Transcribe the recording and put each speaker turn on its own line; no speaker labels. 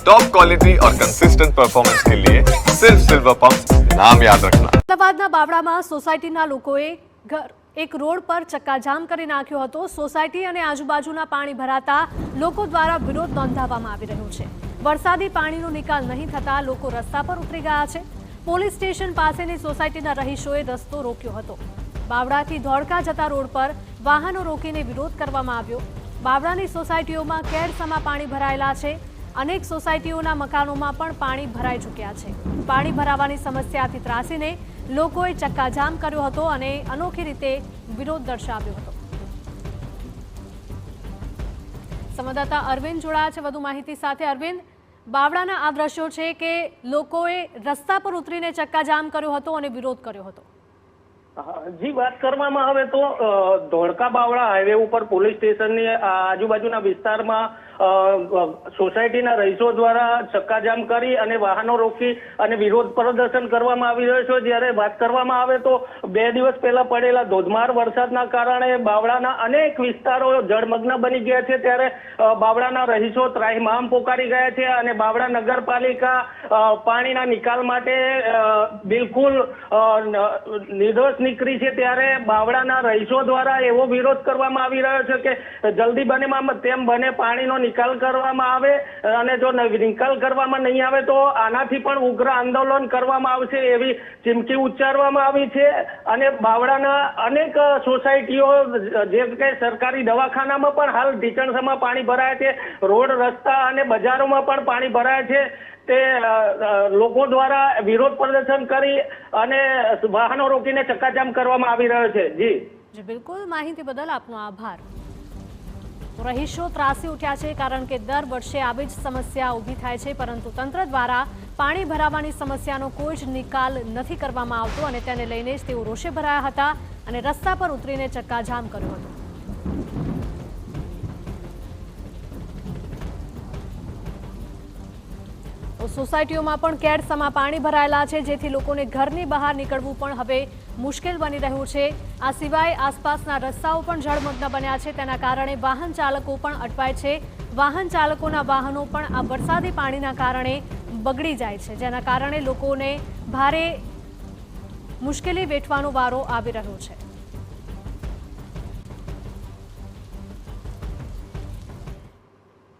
Top quality और consistent performance के लिए सिर्फ सिल्वर पंप नाम याद रखना।
અમદાવાદના બાવળામાં સોસાયટીના લોકોએ એક રોડ પર ચક્કાજામ કરી નાખ્યો હતો। સોસાયટી અને આજુબાજુના પાણી ભરાતા લોકો દ્વારા વિરોધ નોંધાવવામાં આવી રહ્યો છે। વરસાદી પાણીનો નિકાલ નહીં થતા લોકો રસ્તા પર ઉતરી ગયા છે। પોલીસ સ્ટેશન પાસેની સોસાયટીના રહીશોએ રસ્તો રોક્યો હતો। બાવળાથી ધોળકા જતા રોડ પર વાહનો રોકીને વિરોધ કરવામાં આવ્યો। બાવળાની સોસાયટીઓમાં કેડસમાં પાણી ભરાયેલા છે। અનેક સોસાયટીઓના મકાનોમાં પણ પાણી ભરાઈ ચૂક્યા છે। પાણી ભરાવાની સમસ્યાથી ત્રાસીને લોકોએ ચક્કાજામ કર્યો હતો અને અનોખી રીતે વિરોધ દર્શાવ્યો હતો। સંવાદદાતા અરવિંદ જોડાયા છે વધુ માહિતી સાથે। અરવિંદ, બાવળાના આ દ્રશ્યો છે કે લોકોએ રસ્તા પર ઉતરીને ચક્કાજામ કર્યો હતો અને વિરોધ કર્યો હતો।
જી, વાત કરવામાં આવે તો ધોળકા બાવળા હાઈવે ઉપર પોલીસ સ્ટેશનની આજુબાજુના વિસ્તારમાં સોસાયટીના રહીશો દ્વારા ચક્કાજામ કરી અને વાહનો રોકી અને વિરોધ પ્રદર્શન કરવામાં આવી રહ્યો છે। જ્યારે વાત કરવામાં આવે તો 2 દિવસ પહેલા પડેલા ધોધમાર વરસાદના કારણે બાવળાના અનેક વિસ્તારો જળમગ્ન બની ગયા છે। ત્યારે બાવળાના રહીશો ત્રાહિમામ પોકારી ગયા છે અને બાવળા નગરપાલિકા પાણીના નિકાલ માટે બિલકુલ નિર્દોષ નીકળી છે। ત્યારે બાવળાના રહીશો દ્વારા એવો વિરોધ કરવામાં આવી રહ્યો છે કે જલ્દી બને તેમ બને પાણીનો નિકાલ કરવામાં આવે અને જો નિકાલ કરવામાં નહીં આવે તો આનાથી પણ ઉગ્ર આંદોલન કરવામાં આવશે એવી ચીમકી ઉચ્ચારવામાં આવી છે। અને બાવળાના અનેક સોસાયટીઓ જે કે સરકારી દવાખાનામાં પણ હાલ ઢીચણસામાં પાણી ભરાય છે। રોડ રસ્તા અને બજારોમાં પણ પાણી ભરાય છે। તે લોકો દ્વારા વિરોધ પ્રદર્શન કરી અને વાહનો રોકીને ચક્કાજામ કરવામાં આવી રહ્યો છે। જી
બિલકુલ, માહિતી બદલ આપનો આભાર। રહીશો ત્રાસી ઉઠ્યા છે કારણ કે દર વર્ષે આવી જ સમસ્યા ઊભી થાય છે, પરંતુ તંત્ર દ્વારા પાણી ભરાવાની સમસ્યાનો કોઈ જ નિકાલ નથી કરવામાં આવતો અને તેને લઈને જ તેઓ રોષે ભરાયા હતા અને રસ્તા પર ઉતરીને ચક્કાજામ કર્યો હતો। સોસાયટીઓમાં પણ કેડસમાં પાણી ભરાયેલા છે, જેથી લોકોને ઘરની બહાર નીકળવું પણ હવે મુશ્કેલ બની રહ્યું છે। આ સિવાય આસપાસના રસ્તાઓ પણ જળમગ્ન બન્યા છે, તેના કારણે વાહન ચાલકો પણ અટવાય છે। વાહન ચાલકોના વાહનો પણ આ વરસાદી પાણીના કારણે બગડી જાય છે, જેના કારણે લોકોને ભારે મુશ્કેલી વેઠવાનો વારો આવી રહ્યો છે।